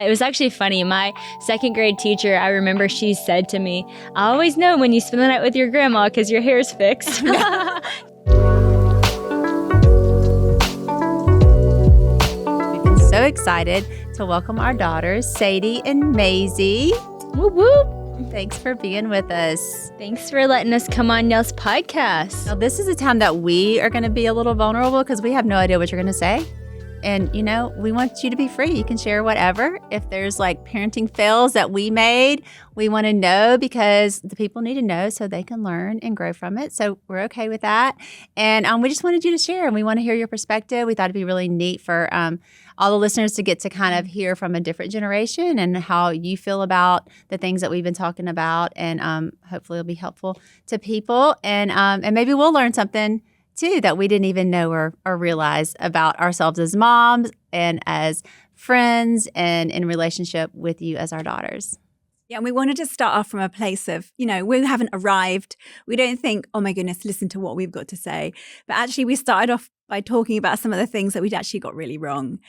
It was actually funny. My second grade teacher, I remember she said to me, I always know when you spend the night with your grandma because your hair's fixed. We've been so excited to welcome our daughters, Sadie and Maisey. Whoop, whoop. Thanks for being with us. Thanks for letting us come on y'all's podcast. Now, this is a time that we are going to be a little vulnerable because we have no idea what you're going to say. And, you know, we want you to be free. You can share whatever. If there's like parenting fails that we made, we want to know because the people need to know so they can learn and grow from it. So we're okay with that. And we just wanted you to share and we want to hear your perspective. We thought it'd be really neat for all the listeners to get to kind of hear from a different generation and how you feel about the things that we've been talking about. And hopefully it'll be helpful to people. And maybe we'll learn something too that we didn't even know or realize about ourselves as moms and as friends and in relationship with you as our daughters. Yeah, and we wanted to start off from a place of, you know, we haven't arrived. We don't think, oh my goodness, listen to what we've got to say. But actually we started off by talking about some of the things that we'd actually got really wrong.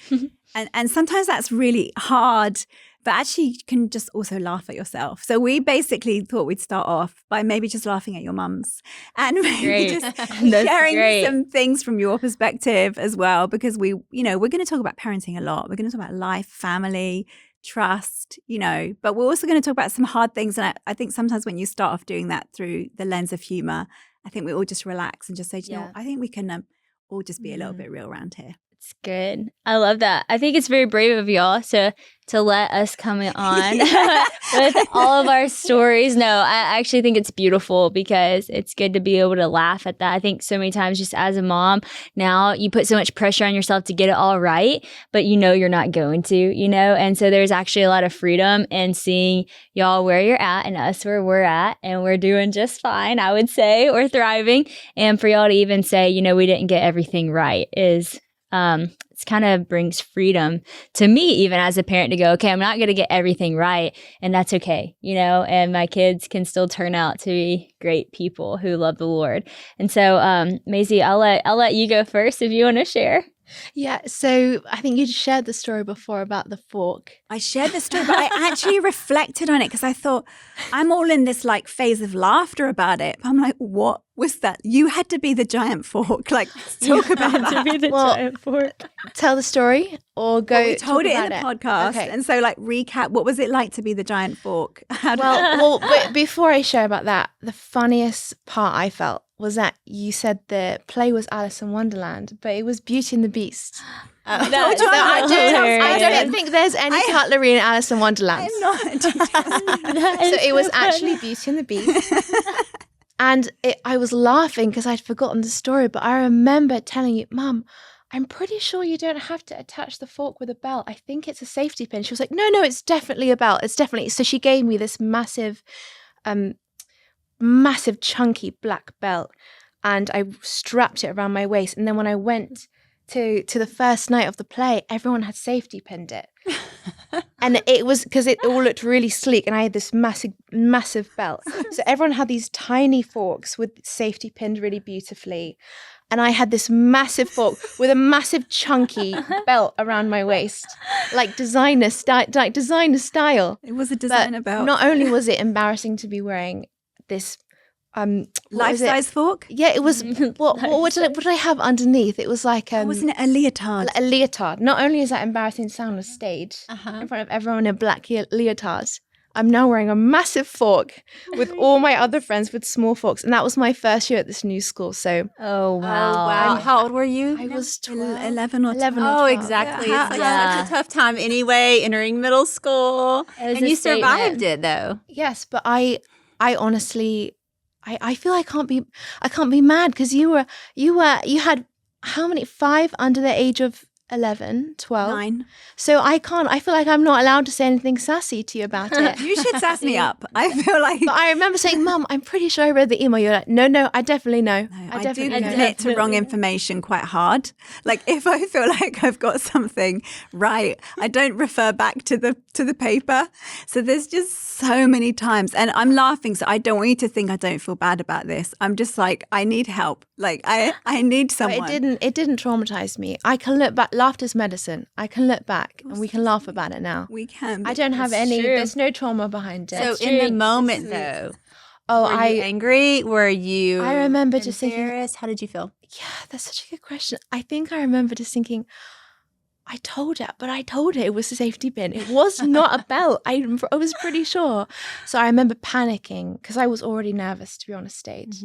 and sometimes that's really hard, but actually you can just also laugh at yourself. So we basically thought we'd start off by maybe just laughing at your mums and maybe just sharing some things from your perspective as well, because we're going to talk about parenting a lot. We're going to talk about life, family, trust, but we're also going to talk about some hard things. And I think sometimes when you start off doing that through the lens of humor, I think we all just relax and just say, you know, I think we can all just be a little bit real around here. It's good. I love that. I think it's very brave of y'all to let us come on with all of our stories. No, I actually think it's beautiful because it's good to be able to laugh at that. I think so many times just as a mom, now you put so much pressure on yourself to get it all right, but you're not going to, and so there's actually a lot of freedom in seeing y'all where you're at and us where we're at, and we're doing just fine, I would say. We're thriving. And for y'all to even say, we didn't get everything right is it's kind of brings freedom to me, even as a parent, to go, okay, I'm not going to get everything right, and that's okay, and my kids can still turn out to be great people who love the Lord. And so, Maisey, I'll let you go first if you want to share. Yeah, so I think you shared the story before about the fork. I shared the story, but I actually reflected on it because I thought I'm all in this like phase of laughter about it. But I'm like, what was that? You had to be the giant fork. Like, talk about that. To be the giant fork. Tell the story or go. Well, we told it in the podcast, okay. And so like recap. What was it like to be the giant fork? But before I share about that, the funniest part I felt was that you said the play was Alice in Wonderland, but it was Beauty and the Beast. I don't think there's any cutlery in Alice in Wonderland. I'm not. So it was actually Beauty and the Beast. And I was laughing because I'd forgotten the story, but I remember telling you, Mum, I'm pretty sure you don't have to attach the fork with a belt. I think it's a safety pin. She was like, no, it's definitely a belt. It's definitely. So she gave me this massive chunky black belt, and I strapped it around my waist. And then when I went to the first night of the play, everyone had safety pinned it. And it was because it all looked really sleek, and I had this massive belt. So everyone had these tiny forks with safety pinned really beautifully. And I had this massive fork with a massive chunky belt around my waist, like designer style. It was a designer belt. Not only was it embarrassing to be wearing this life-size fork? Yeah, it was. what did I have underneath? It was like wasn't it a leotard? A leotard. Not only is that embarrassing to sound on stage in front of everyone in a black leotard, I'm now wearing a massive fork with all my other friends with small forks, and that was my first year at this new school. So wow. How old were you? I was 12. 11 or 12. Oh, exactly. Yeah. It's like such a tough time anyway, entering middle school, and you survived it though. Yes, but I honestly, I feel I can't be mad because you had how many? 5 under the age of 11, 12. 9. So I feel like I'm not allowed to say anything sassy to you about it. You should sass me up. I feel like. But I remember saying, Mum, I'm pretty sure I read the email. You're like, no, I definitely know. No, I do admit to wrong information quite hard. Like if I feel like I've got something right, I don't refer back to the paper. So there's just so many times, and I'm laughing. So I don't want you to think I don't feel bad about this. I'm just like, I need help. Like I need someone. But it didn't traumatize me. I can look back laughter's medicine. I can look back and we can laugh about it now. We can. I don't have That's any. true. There's no trauma behind it. So in the moment, though, oh, were you angry? Were you? I remember just thinking, embarrassed? How did you feel? yeah, that's such a good question. I think I remember just thinking, I told her, but I told her it was a safety pin. It was not a belt. I was pretty sure. So I remember panicking because I was already nervous to be on a stage.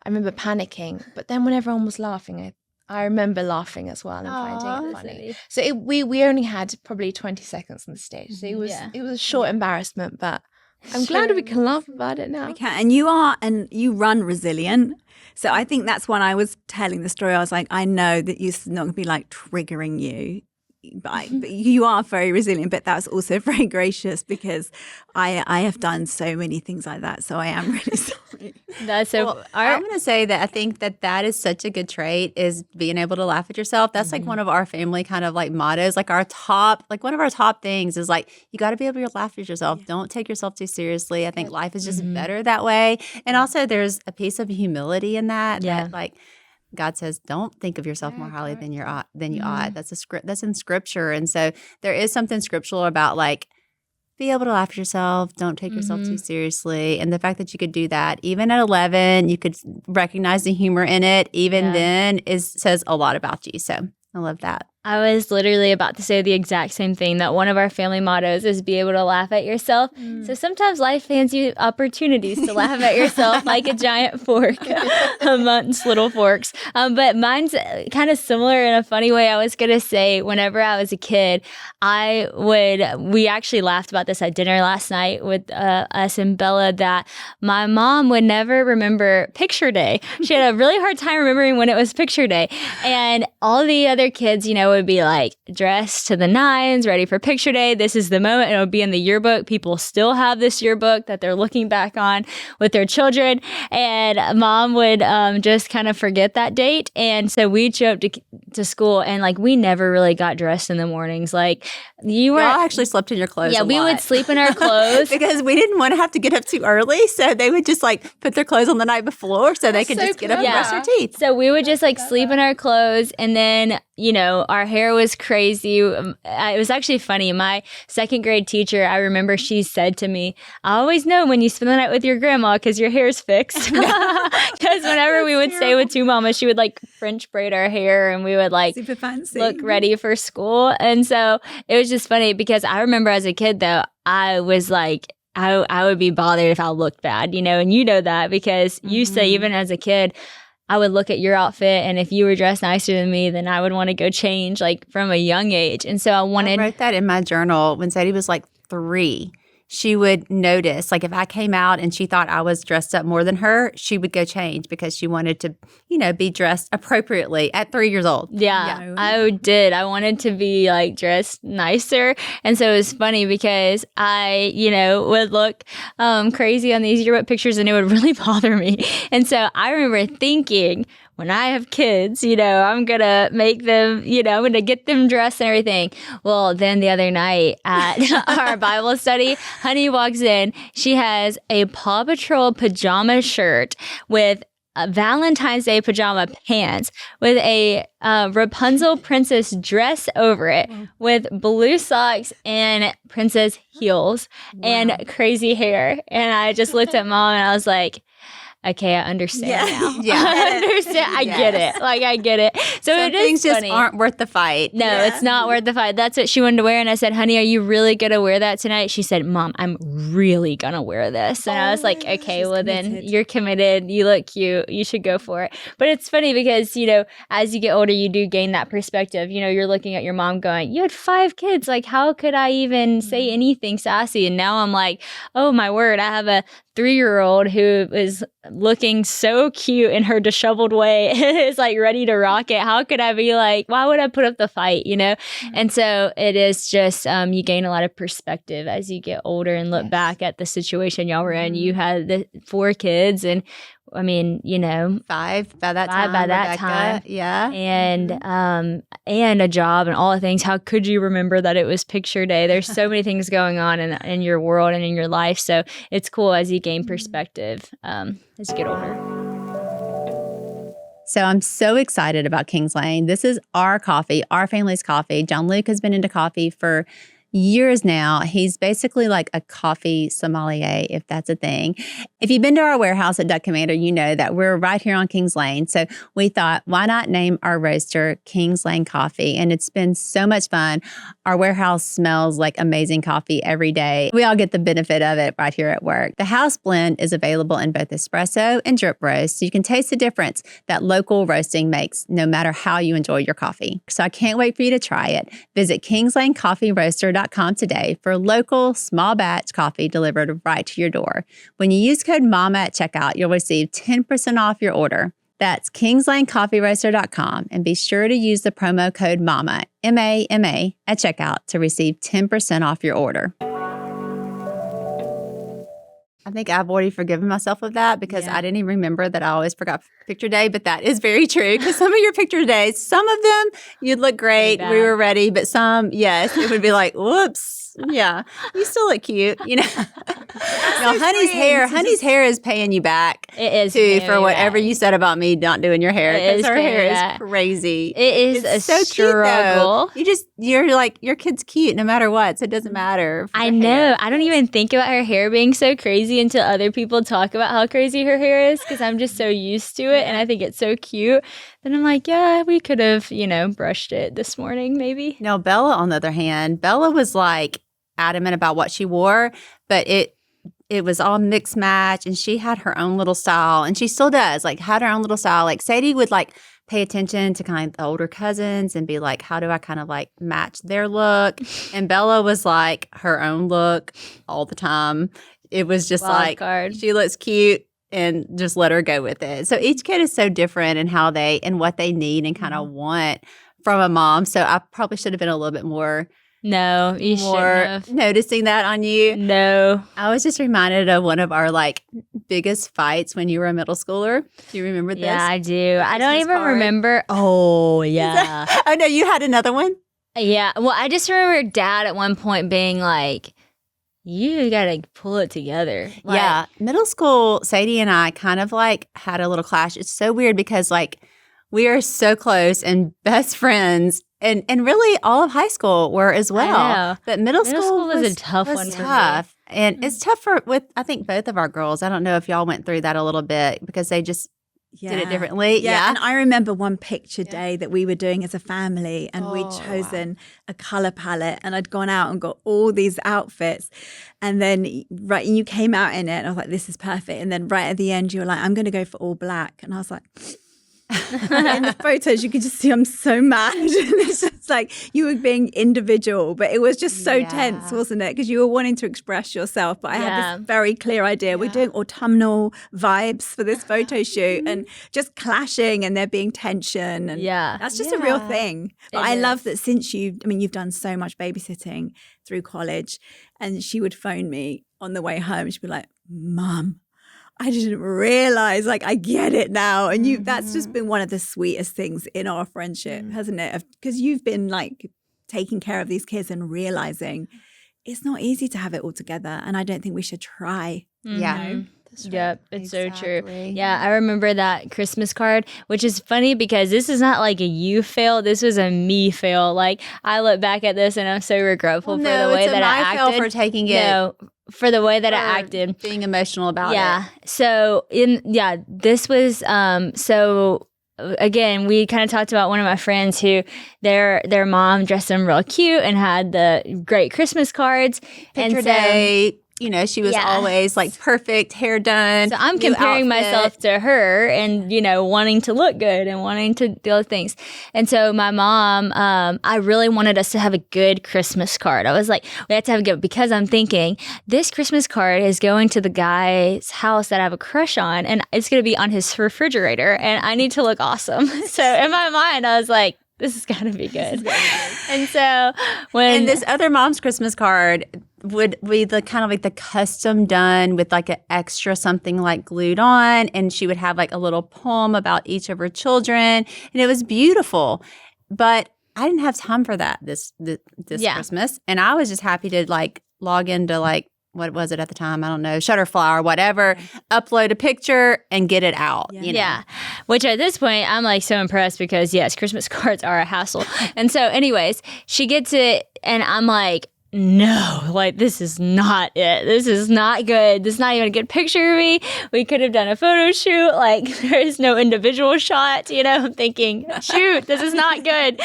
I remember panicking, but then when everyone was laughing, I remember laughing as well and finding it funny. So we only had probably 20 seconds on the stage. So it was a short embarrassment, but I'm glad we can laugh about it now. We can. And you run resilient. So I think that's when I was telling the story. I was like, I know that it's not going to be like triggering you. But you are very resilient, but that's also very gracious because I have done so many things like that. So I am really sorry. That's so. Well, I'm going to say that I think that is such a good trait, is being able to laugh at yourself. That's like one of our family kind of like mottos. Like one of our top things is like, you got to be able to laugh at yourself. Don't take yourself too seriously. I think life is just better that way. And also there's a piece of humility in that. Yeah. That like, God says, don't think of yourself more highly than you ought. That's that's in scripture. And so there is something scriptural about like, be able to laugh at yourself. Don't take yourself too seriously. And the fact that you could do that, even at 11, you could recognize the humor in it. Even then says a lot about you. So I love that. I was literally about to say the exact same thing, that one of our family mottos is be able to laugh at yourself. So sometimes life hands you opportunities to laugh at yourself like a giant fork amongst little forks. But mine's kind of similar in a funny way. I was going to say, whenever I was a kid, we actually laughed about this at dinner last night with us and Bella, that my mom would never remember picture day. She had a really hard time remembering when it was picture day. And all the other kids, would be like dressed to the nines, ready for picture day. This is the moment. It would be in the yearbook. People still have this yearbook that they're looking back on with their children. And mom would just kind of forget that date. And so we'd show up to school, and like we never really got dressed in the mornings. Like you were actually slept in your clothes. Yeah, we would sleep in our clothes because we didn't want to have to get up too early. So they would just like put their clothes on the night before so they could just get up and brush their teeth. So we would just like sleep in our clothes, and then our hair was crazy. It was actually funny. My second grade teacher, I remember she said to me, I always know when you spend the night with your grandma because your hair's fixed. Because whenever we would stay with two mamas, she would like French braid our hair, and we would like super fancy, look ready for school. And so it was just funny because I remember as a kid though, I was like, I would be bothered if I looked bad, and you know that because you say even as a kid, I would look at your outfit, and if you were dressed nicer than me, then I would want to go change like from a young age. And so I wrote that in my journal when Sadie was like 3. She would notice, like if I came out and she thought I was dressed up more than her, she would go change because she wanted to, be dressed appropriately at 3 years old. Yeah, I did. I wanted to be like dressed nicer. And so it was funny because I, would look crazy on these yearbook pictures, and it would really bother me. And so I remember thinking, when I have kids, I'm going to make them, I'm going to get them dressed and everything. Well, then the other night at our Bible study, Honey walks in. She has a Paw Patrol pajama shirt with Valentine's Day pajama pants with a Rapunzel princess dress over it with blue socks and princess heels and crazy hair. And I just looked at mom and I was like, okay, I understand now. Yeah. I understand. I get it. Like, I get it. So some it is things funny. Just aren't worth the fight. No, it's not worth the fight. That's what she wanted to wear. And I said, honey, are you really going to wear that tonight? She said, Mom, I'm really going to wear this. And I was like, okay, well then you're committed. You look cute. You should go for it. But it's funny because, as you get older, you do gain that perspective. You're looking at your mom going, you had 5 kids. Like, how could I even say anything sassy? And now I'm like, oh my word, I have a 3-year-old who is looking so cute in her disheveled way is like ready to rock it. How could I be like, why would I put up the fight, And so it is just, you gain a lot of perspective as you get older and look back at the situation y'all were in. You had the 4 kids and 5 by that time. Yeah. And a job and all the things. How could you remember that it was picture day? There's so many things going on in your world and in your life. So it's cool as you gain perspective as you get older. So I'm so excited about Kings Lane. This is our coffee, our family's coffee. John Luke has been into coffee for years now. He's basically like a coffee sommelier, if that's a thing. If you've been to our warehouse at Duck Commander, you know that we're right here on Kings Lane. So we thought, why not name our roaster Kings Lane Coffee? And it's been so much fun. Our warehouse smells like amazing coffee every day. We all get the benefit of it right here at work. The house blend is available in both espresso and drip roast, so you can taste the difference that local roasting makes no matter how you enjoy your coffee. So I can't wait for you to try it. Visit kingslancoffeeroaster.com today for local small batch coffee delivered right to your door. When you use code MAMA at checkout, you'll receive 10% off your order. That's kingslancoffeeroaster.com, and be sure to use the promo code MAMA, M-A-M-A, at checkout to receive 10% off your order. I think I've already forgiven myself of that because I didn't even remember that I always forgot picture day, but that is very true because some of your picture days, some of them you'd look great, we were ready, but some, yes, it would be like, whoops. Yeah, you still look cute, you know. No, Honey's hair is paying you back. It is too for whatever you said about me not doing your hair because her hair is crazy. It is it's a so struggle. Cute, though. You're like your kid's cute no matter what, so it doesn't matter. I know. I don't even think about her hair being so crazy until other people talk about how crazy her hair is because I'm just so used to it and I think it's so cute. Then I'm like, yeah, we could have, brushed it this morning maybe. No, Bella, on the other hand, Bella was like adamant about what she wore, but it was all mixed match and she had her own little style and she still does, like had her own little style. Like Sadie would like pay attention to kind of the older cousins and be like, how do I kind of like match their look? And Bella was like her own look all the time. It was just she looks cute and just let her go with it. So each kid is so different in how they and what they need and kind of want from a mom. So I probably should have been a little bit more noticing that on you. No. I was just reminded of one of our like biggest fights when you were a middle schooler. Do you remember this? Yeah, I do. I don't even remember. Oh, yeah. Oh, no, you had another one? Yeah. Well, I just remember Dad at one point being like, you gotta pull it together. Yeah. Middle school, Sadie and I kind of like had a little clash. It's so weird because like we are so close and best friends. And really all of high school were as well. I know. But middle school was a tough one for me. And it's tough with I think both of our girls. I don't know if y'all went through that a little bit because they just did it differently. Yeah. And I remember one picture day that we were doing as a family and we'd chosen a color palette and I'd gone out and got all these outfits. And then you came out in it and I was like, this is perfect. And then right at the end, you were like, I'm going to go for all black. And I was like... in the photos you could just see I'm so mad. It's just like you were being individual, but it was just so tense, wasn't it? Because you were wanting to express yourself, but I had this very clear idea. We're doing autumnal vibes for this photo shoot and just clashing and there being tension and that's just a real thing. But I love that since you've done so much babysitting through college, and she would phone me on the way home. She'd be like, Mom, I didn't realize, like, I get it now. And that's just been one of the sweetest things in our friendship, hasn't it? Because you've been like taking care of these kids and realizing it's not easy to have it all together. And I don't think we should try. Yeah. Yep, it's so true. Yeah, I remember that Christmas card, which is funny because this is not like a you fail. This was a me fail. Like, I look back at this and I'm so regretful for the way that I acted. For taking it. No, for the way that I acted. Being emotional about it. Yeah. So, this was, so again, we kind of talked about one of my friends who their mom dressed them real cute and had the great Christmas cards. Picture day. She was always like perfect, hair done. So I'm comparing myself to her and, wanting to look good and wanting to do other things. And so my mom, I really wanted us to have a good Christmas card. I was like, we have to have a good, because I'm thinking this Christmas card is going to the guy's house that I have a crush on and it's going to be on his refrigerator and I need to look awesome. So in my mind, I was like, this is going to be good. And so when... And this other mom's Christmas card would be the kind of like the custom done with like an extra something like glued on. And she would have like a little poem about each of her children. And it was beautiful. But I didn't have time for that this Christmas. And I was just happy to like log into like what was it at the time? I don't know, Shutterfly or whatever, upload a picture and get it out. Yeah. You know? Yeah. Which at this point, I'm like so impressed because, yes, Christmas cards are a hassle. And so, anyways, she gets it, and I'm like, no, like, this is not it. This is not good. This is not even a good picture of me. We could have done a photo shoot. Like, there is no individual shot. You know, I'm thinking, shoot, this is not good.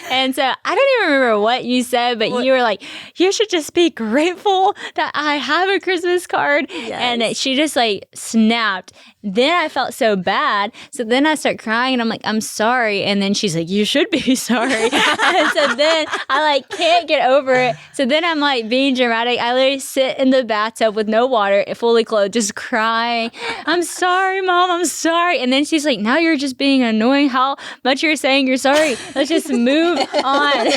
And so I don't even remember what you said, but you were like, you should just be grateful that I have a Christmas card. And she just like snapped. Then I felt so bad. So then I start crying and I'm like, I'm sorry. And then she's like, you should be sorry. And so then I like can't get over it. So then I'm like being dramatic. I literally sit in the bathtub with no water, fully clothed, just crying. I'm sorry, Mom. I'm sorry. And then she's like, now you're just being annoying. How much you're saying you're sorry. Let's just move on.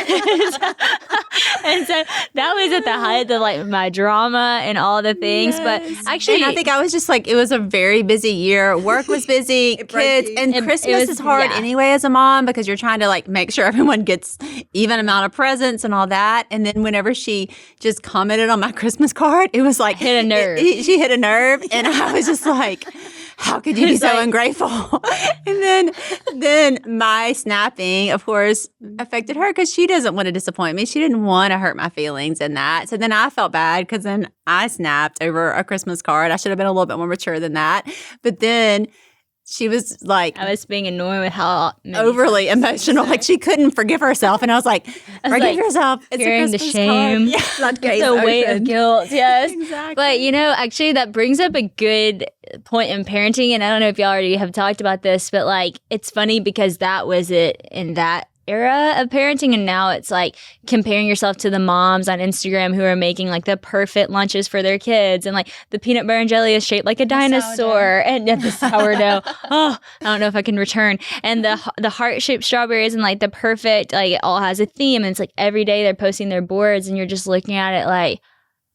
And so that was at the height of like my drama and all the things. But actually, And I think I was just like, it was a very busy year. Work was busy, kids, and Christmas is hard anyway as a mom because you're trying to like make sure everyone gets even amount of presents and all that. And then whenever she just commented on my Christmas card, it was like hit a nerve. She hit a nerve, and I was just like, how could you be so ungrateful? And then my snapping, of course, affected her because she doesn't want to disappoint me. She didn't want to hurt my feelings in that. So then I felt bad because then I snapped over a Christmas card. I should have been a little bit more mature than that. But then she was like, I was being annoyed with how overly emotional. Like she couldn't forgive herself. And I was like, forgive yourself. It's carrying a the Christmas shame, card. the weight of guilt. Yes. Exactly. But, you know, actually that brings up a good point in parenting. And I don't know if y'all already have talked about this, but like, it's funny because that was it in that era of parenting, and now it's like comparing yourself to the moms on Instagram who are making like the perfect lunches for their kids, and like the peanut butter and jelly is shaped like a dinosaur, and the sourdough. Oh, I don't know if I can return. And the heart shaped strawberries and like the perfect, like it all has a theme, and it's like every day they're posting their boards, and you're just looking at it like,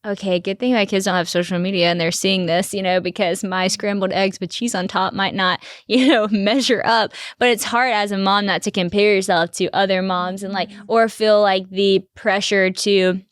okay, good thing my kids don't have social media and they're seeing this, you know, because my scrambled eggs with cheese on top might not, you know, measure up. But it's hard as a mom not to compare yourself to other moms and like, or feel like the pressure to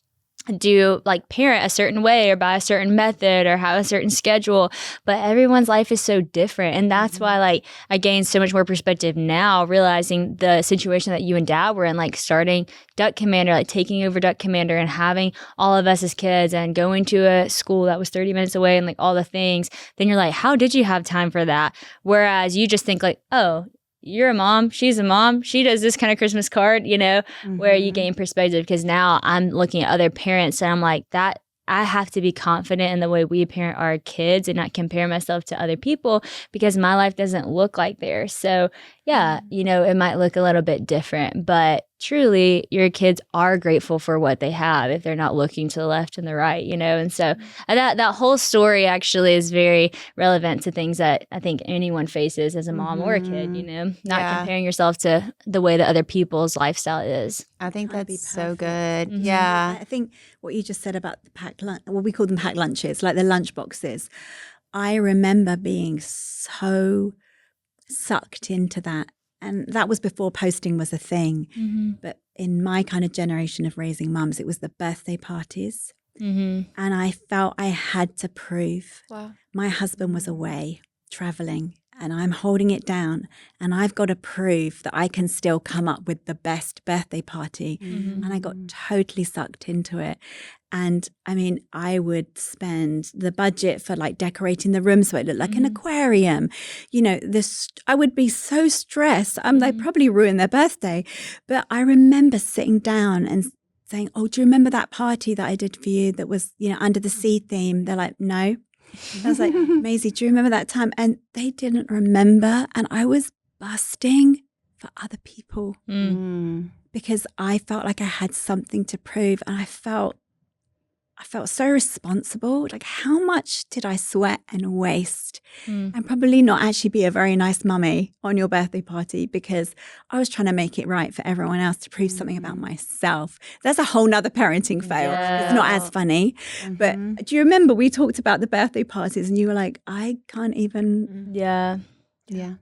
do like parent a certain way or by a certain method or have a certain schedule. But everyone's life is so different, and that's why like I gained so much more perspective now, realizing the situation that you and Dad were in, like starting Duck Commander, like taking over Duck Commander and having all of us as kids and going to a school that was 30 minutes away and like all the things. Then you're like, how did you have time for that? Whereas you just think like, oh, you're a mom, she's a mom, she does this kind of Christmas card, you know, where you gain perspective. Because now I'm looking at other parents and I'm like, that I have to be confident in the way we parent our kids and not compare myself to other people because my life doesn't look like theirs. So yeah, you know, it might look a little bit different, but truly your kids are grateful for what they have if they're not looking to the left and the right, you know? And so that whole story actually is very relevant to things that I think anyone faces as a mom or a kid, you know, not comparing yourself to the way that other people's lifestyle is. I think that's so good. Mm-hmm. Yeah. I think what you just said about the packed lunch, well, we call them packed lunches, like the lunch boxes. I remember being so sucked into that. And that was before posting was a thing. Mm-hmm. But in my kind of generation of raising mums, it was the birthday parties. Mm-hmm. And I felt I had to prove. Wow. My husband was away traveling and I'm holding it down. And I've got to prove that I can still come up with the best birthday party. Mm-hmm. And I got totally sucked into it. And I mean, I would spend the budget for like decorating the room so it looked like an aquarium. You know, I would be so stressed. They probably ruined their birthday. But I remember sitting down and saying, oh, do you remember that party that I did for you that was, you know, under the sea theme? They're like, no. I was like, Maisey, do you remember that time? And they didn't remember. And I was busting for other people because I felt like I had something to prove. And I felt so responsible. Like, how much did I sweat and waste and probably not actually be a very nice mummy on your birthday party because I was trying to make it right for everyone else to prove something about myself. That's a whole nother parenting fail. Yeah. It's not as funny. But do you remember we talked about the birthday parties and you were like, I can't even. Yeah. Yeah.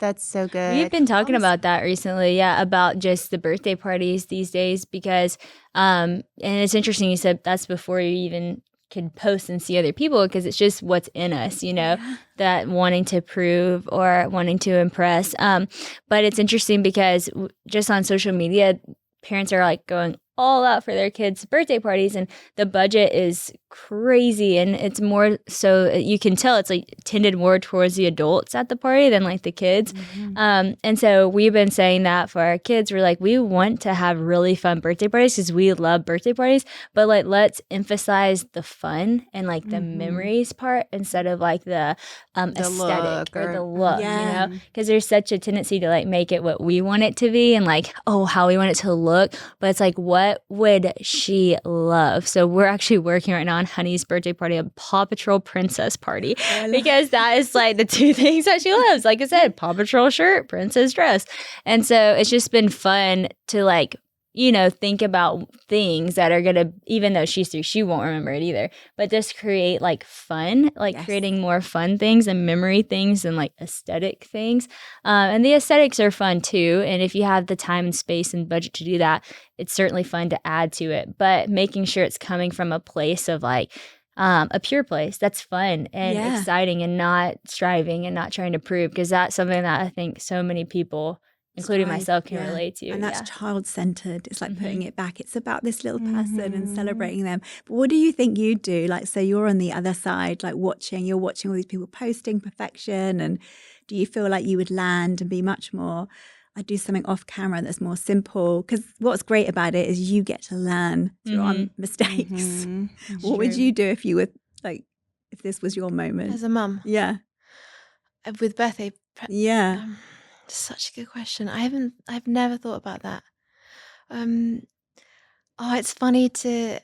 That's so good. We've been talking about that recently, about just the birthday parties these days because, and it's interesting you said that's before you even can post and see other people because it's just what's in us, that wanting to prove or wanting to impress. But it's interesting because just on social media, parents are like going all out for their kids' birthday parties, and the budget is crazy, and it's more so you can tell it's like tended more towards the adults at the party than like the kids. And so we've been saying that for our kids, we're like, we want to have really fun birthday parties because we love birthday parties, but like let's emphasize the fun and like the memories part instead of like the aesthetic or the look, because there's such a tendency to like make it what we want it to be and like how we want it to look, but it's like what would she love? So we're actually working right now on Honey's birthday party, a Paw Patrol princess party, because that is like the two things that she loves. Like I said, Paw Patrol shirt, princess dress. And so it's just been fun to like, think about things that are going to, even though she's 3, she won't remember it either, but just create like fun, like creating more fun things and memory things and like aesthetic things. And the aesthetics are fun too. And if you have the time and space and budget to do that, it's certainly fun to add to it, but making sure it's coming from a place of like, a pure place that's fun and exciting and not striving and not trying to prove, because that's something that I think so many people, including myself, can relate to. And that's child-centered. It's like putting it back. It's about this little person and celebrating them. But what do you think you do? Like, so you're on the other side, like you're watching all these people posting perfection. And do you feel like you would land and be much more, I do something off camera that's more simple? Because what's great about it is you get to learn through our mistakes. What would you do if you were like, if this was your moment? As a mum? Yeah. With Beth, yeah. Such a good question. I've never thought about that. It's funny to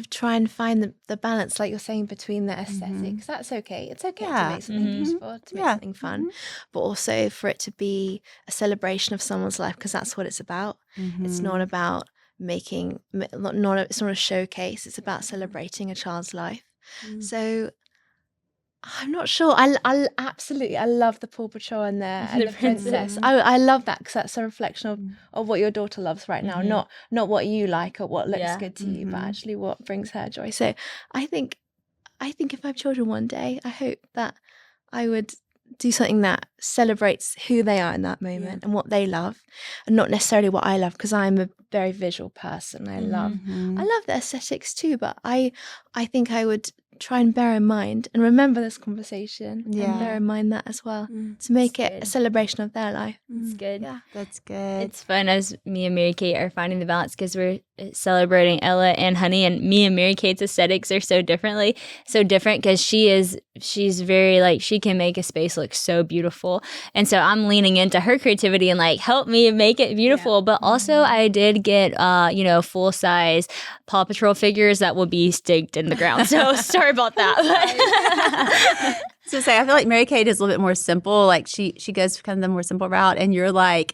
try and find the balance, like you're saying, between the aesthetics. That's okay. It's okay to make something beautiful, to make something fun, but also for it to be a celebration of someone's life, because that's what it's about. It's not about it's not a showcase. It's about celebrating a child's life. So I'm not sure. I absolutely, I love the Paw Patrol and the princess. I love that because that's a reflection of what your daughter loves right now, not what you like or what looks good to you, but actually what brings her joy. So I think if I have children one day, I hope that I would do something that celebrates who they are in that moment and what they love, and not necessarily what I love, because I'm a very visual person. I love the aesthetics too, but I think I would try and bear in mind and remember this conversation and bear in mind that as well, to make it a celebration of their life. It's good. Yeah, that's good. It's fun as me and Mary Kate are finding the balance, because we're celebrating Ella and Honey, and me and Mary Kate's aesthetics are so different because she's very like, she can make a space look so beautiful, and so I'm leaning into her creativity and like, help me make it beautiful. But also I did get full size Paw Patrol figures that will be staked in the ground, so sorry about that. So I feel like Mary Kate is a little bit more simple. Like she goes kind of the more simple route, and you're like,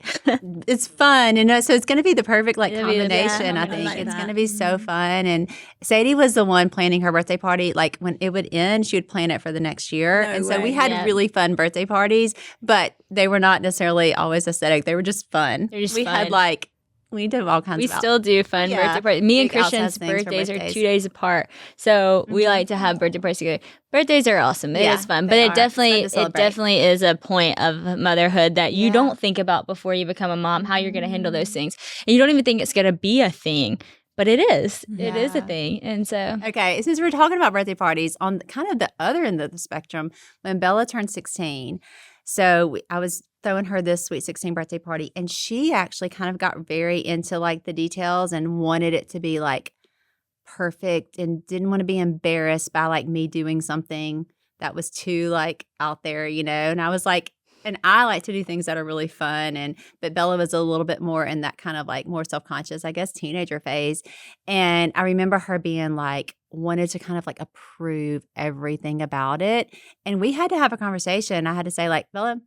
it's fun, so it's going to be the perfect like combination. I think it's going to be so fun. And Sadie was the one planning her birthday party. Like when it would end, she would plan it for the next year. So we had really fun birthday parties, but they were not necessarily always aesthetic. They were just fun. They're just we fun. had like. We did all kinds of still do fun birthday parties. Me and Christian's birthdays are 2 days apart. So we like to have birthday parties together. Birthdays are awesome. It is fun. But it definitely is a point of motherhood that you don't think about before you become a mom, how you're going to handle those things. And you don't even think it's going to be a thing. But it is. It is a thing. And so. Okay. Since we're talking about birthday parties, on kind of the other end of the spectrum, when Bella turned 16, so I was throwing her this sweet 16 birthday party, and she actually kind of got very into like the details and wanted it to be like perfect and didn't want to be embarrassed by like me doing something that was too like out there, and I was like, and I like to do things that are really fun, but Bella was a little bit more in that kind of like more self-conscious, I guess, teenager phase. And I remember her being like, wanted to kind of like approve everything about it. And we had to have a conversation. I had to say like, Bella,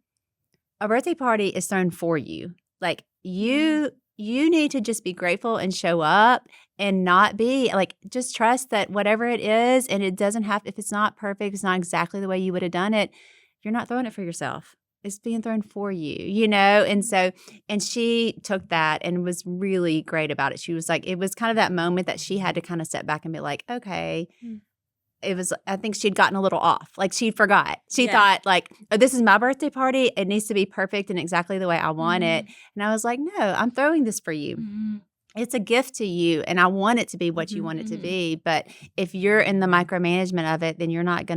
a birthday party is thrown for you. Like you need to just be grateful and show up and not be like, just trust that whatever it is, and it doesn't have, if it's not perfect, it's not exactly the way you would have done it, you're not throwing it for yourself. It's being thrown for you, and she took that and was really great about it. She was like, it was kind of that moment that she had to kind of step back and be like, okay, I think she'd gotten a little off. Like she forgot. She Yeah. thought like, oh, this is my birthday party. It needs to be perfect and exactly the way I want it. And I was like, no, I'm throwing this for you. It's a gift to you, and I want it to be what you want it to be. But if you're in the micromanagement of it, then you're not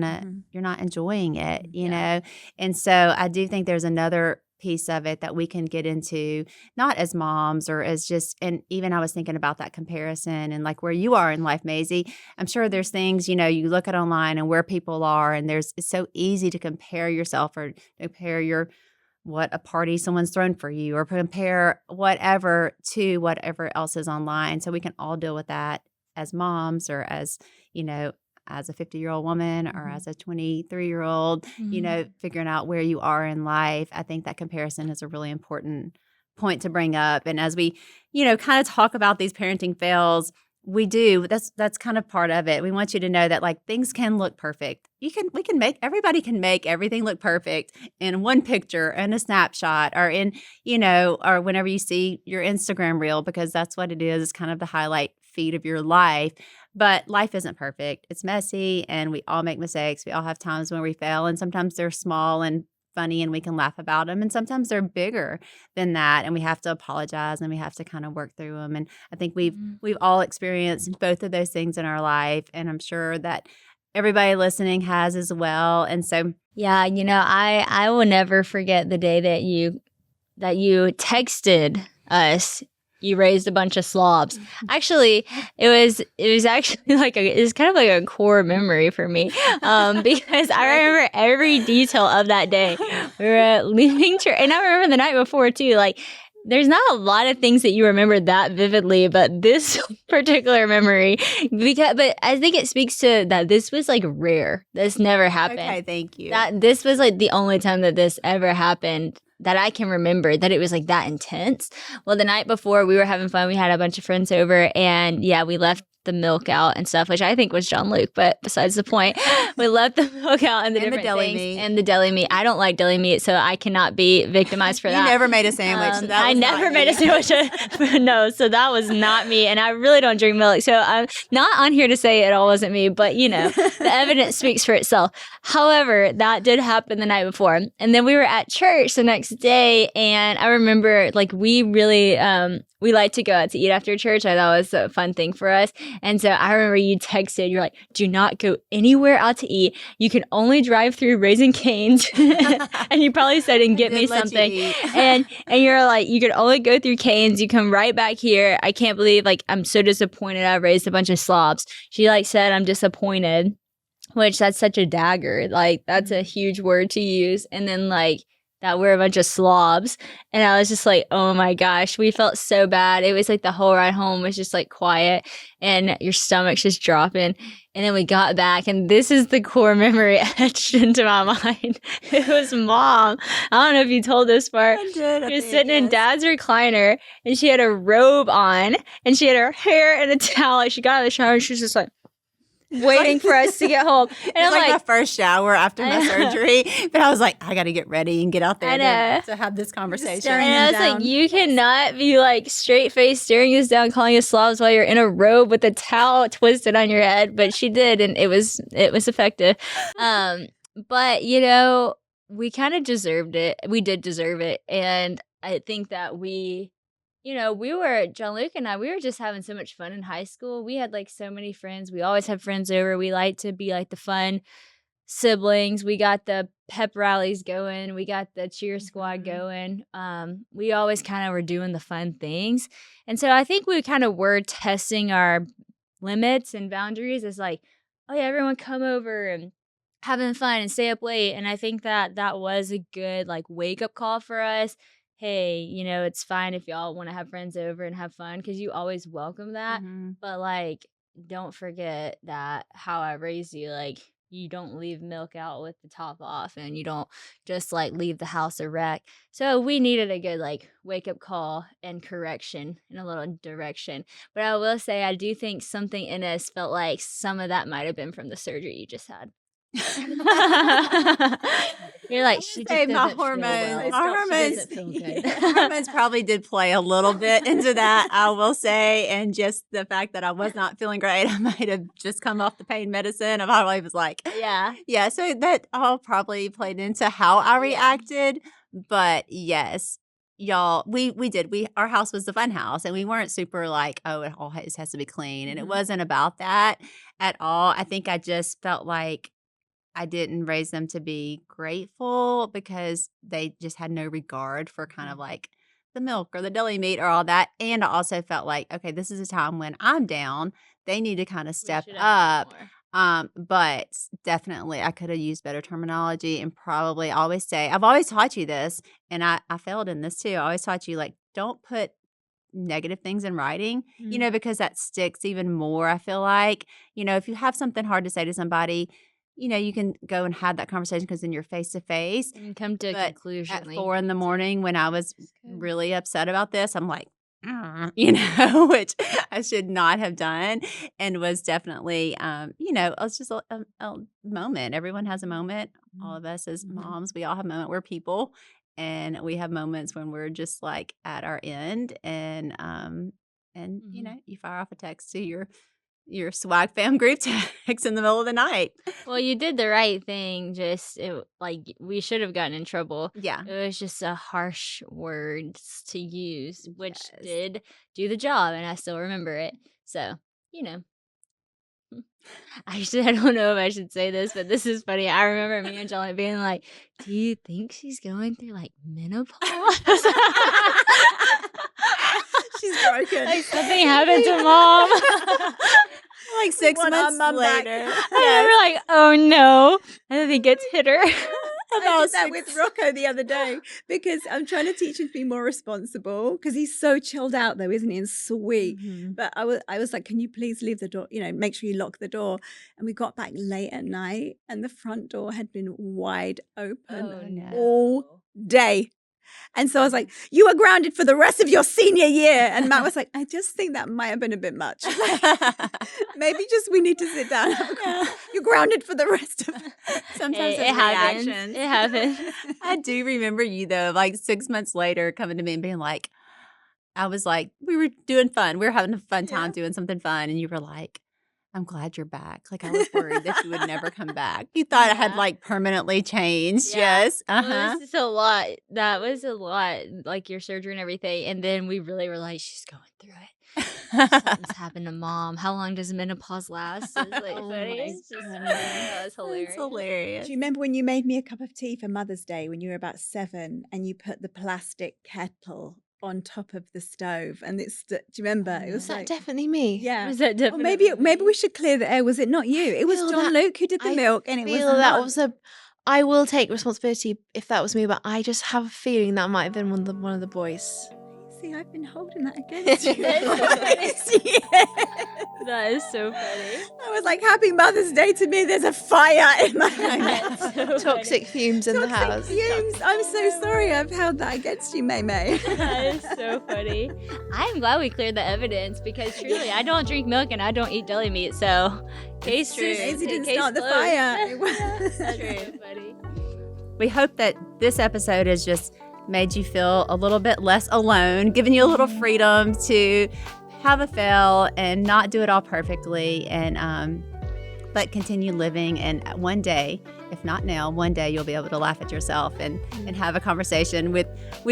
enjoying it, you know? And so I do think there's another piece of it that we can get into, not as moms or as just, and even I was thinking about that comparison and like where you are in life, Maisey. I'm sure there's things, you know, you look at online and where people are, and it's so easy to compare yourself or compare what a party someone's thrown for you or compare whatever to whatever else is online. So we can all deal with that as moms or as, you know, as a 50-year-old woman or as a 23-year-old, you know, figuring out where you are in life. I think that comparison is a really important point to bring up. And as we, you know, kind of talk about these parenting fails, that's kind of part of it. We want you to know that like things can look perfect. Everybody can make everything look perfect in one picture and a snapshot or in, you know, or whenever you see your Instagram reel, because that's what it is. It's kind of the highlight feed of your life. But life isn't perfect. It's messy and we all make mistakes. We all have times when we fail, and sometimes they're small and funny and we can laugh about them, and sometimes they're bigger than that and we have to apologize and we have to kind of work through them. And I think we've all experienced both of those things in our life, and I'm sure that everybody listening has as well. And so yeah, you know, I will never forget the day that you texted us. You raised a bunch of slobs. Actually, it was actually like it was kind of like a core memory for me, because I remember every detail of that day. We were leaving church, and I remember the night before too. Like, there's not a lot of things that you remember that vividly, but this particular memory, but I think it speaks to that this was like rare. This never happened. Okay, thank you. That this was like the only time that this ever happened that I can remember, that it was like that intense. Well, the night before we were having fun. We had a bunch of friends over, and yeah, we left the milk out and stuff, which I think was John Luke, but besides the point, we left the milk out and the different deli things meat. and the deli meat. I don't like deli meat, so I cannot be victimized for that. You never made a sandwich. So that I was never not made a you. sandwich. No, so that was not me, and I really don't drink milk, so I'm not on here to say it all wasn't me, but you know, the evidence speaks for itself. However, that did happen the night before, and then we were at church the next day, and I remember like we really we like to go out to eat after church. I thought it was a fun thing for us. And so I remember you texted, you're like, do not go anywhere out to eat. You can only drive through Raising Cane's. And you probably said, and get me something. And you're like, you can only go through Cane's. You come right back here. I can't believe, like, I'm so disappointed I raised a bunch of slobs. She like said, I'm disappointed, which that's such a dagger. Like, that's a huge word to use. And then like, that we're a bunch of slobs. And I was just like, oh my gosh, we felt so bad. It was like the whole ride home was just like quiet and your stomach's just dropping. And then we got back, and this is the core memory etched into my mind. It was Mom. I don't know if you told this part. I did. She was sitting in Dad's recliner, and she had a robe on, and she had her hair in a towel. Like, she got out of the shower, and she was just like, waiting for us to get home. And I'm like like, my first shower after my surgery. But I was like, I got to get ready and get out there to have this conversation. and I was like, you cannot be like straight face staring us down, calling us slobs while you're in a robe with a towel twisted on your head. But she did, and it was effective. But you know, we kind of deserved it. We did deserve it, and I think that we. You know, John Luke and I, we were just having so much fun in high school. We had like so many friends. We always had friends over. We like to be like the fun siblings. We got the pep rallies going. We got the cheer squad going. We always kind of were doing the fun things. And so I think we kind of were testing our limits and boundaries as like, oh yeah, everyone come over and having fun and stay up late. And I think that was a good like wake up call for us. Hey, you know, it's fine if y'all want to have friends over and have fun, because you always welcome that. But like, don't forget that how I raised you, like, you don't leave milk out with the top off, and you don't just like leave the house a wreck. So we needed a good like wake up call and correction in a little direction. But I will say, I do think something in us felt like some of that might have been from the surgery you just had. You're like, she just Say my doesn't feel hormones. well. My She hormones. doesn't feel good. Hormones probably did play a little bit into that, I will say, and just the fact that I was not feeling great. I might have just come off the pain medicine. I probably was like, Yeah. So that all probably played into how I reacted. But yes, y'all, we did. Our house was the fun house, and we weren't super like, oh, it always has to be clean, and it wasn't about that at all. I think I just felt like I didn't raise them to be grateful because they just had no regard for kind of like the milk or the deli meat or all that. And I also felt like, okay, this is a time when I'm down. They need to kind of step up. But definitely I could have used better terminology and probably always say, I've always taught you this, and I failed in this too. I always taught you, like, don't put negative things in writing, because that sticks even more, I feel like. If you have something hard to say to somebody, you can go and have that conversation because then you're face to face. And come to a But conclusion. at like, 4 a.m. when I was really upset about this, I'm like, which I should not have done, and was definitely, it was just a moment. Everyone has a moment. All of us as moms, we all have a moment. We're people, and we have moments when we're just like at our end, and you fire off a text to your swag fam group text in the middle of the night. Well, you did the right thing. We should have gotten in trouble. Yeah. It was just a harsh words to use, which Yes. did do the job, and I still remember it. So, Actually, I don't know if I should say this, but this is funny. I remember me and John being like, do you think she's going through like menopause? She's broken. Like something happened to mom. Like 6 Want our months mum back. later. I remember like, oh no. I think it's hit her. I did that with Rocco the other day because I'm trying to teach him to be more responsible because he's so chilled out though, isn't he? And sweet. But I was like, can you please leave the door, make sure you lock the door. And we got back late at night and the front door had been wide open all day. And so I was like, you are grounded for the rest of your senior year. And Matt was like, I just think that might have been a bit much. Maybe just we need to sit down. You're grounded for the rest of Sometimes it happens. It happens. I do remember you though, like 6 months later coming to me and being like, I was like, we were doing fun. We were having a fun time doing something fun. And you were like, I'm glad you're back. Like I was worried that you would never come back. You thought it had like permanently changed. Yeah. Yes. Well, it was just a lot. That was a lot, like your surgery and everything. And then we really were like, she's going through it. Something's happened to mom. How long does menopause last? It's like, that was hilarious. It's hilarious. Do you remember when you made me a cup of tea for Mother's Day when you were about 7 and you put the plastic kettle on top of the stove and do you remember? It was Was that like, definitely me? yeah. Was that Or definitely maybe we should clear the air. Was it not you? It was feel John that- Luke who did the I milk, and it was feel that not- was I will take responsibility if that was me, but I just have a feeling that might have been one of the boys. See, I've been holding that against you. That is so funny. I was like, happy Mother's Day to me. There's a fire in my house. So Toxic fumes in the house. Fumes. I'm so sorry I've held that against you, May May. That is so funny. I'm glad we cleared the evidence because truly, I don't drink milk and I don't eat deli meat. So, case True. is Maisie didn't case start the closed. fire. That's so funny. We hope that this episode has just made you feel a little bit less alone, giving you a little freedom to have a fail and not do it all perfectly, and but continue living. And one day, if not now, one day you'll be able to laugh at yourself and have a conversation with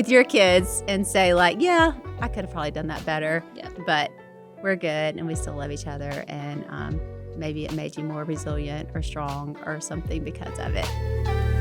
your kids and say like, yeah, I could have probably done that better, but we're good and we still love each other, and maybe it made you more resilient or strong or something because of it.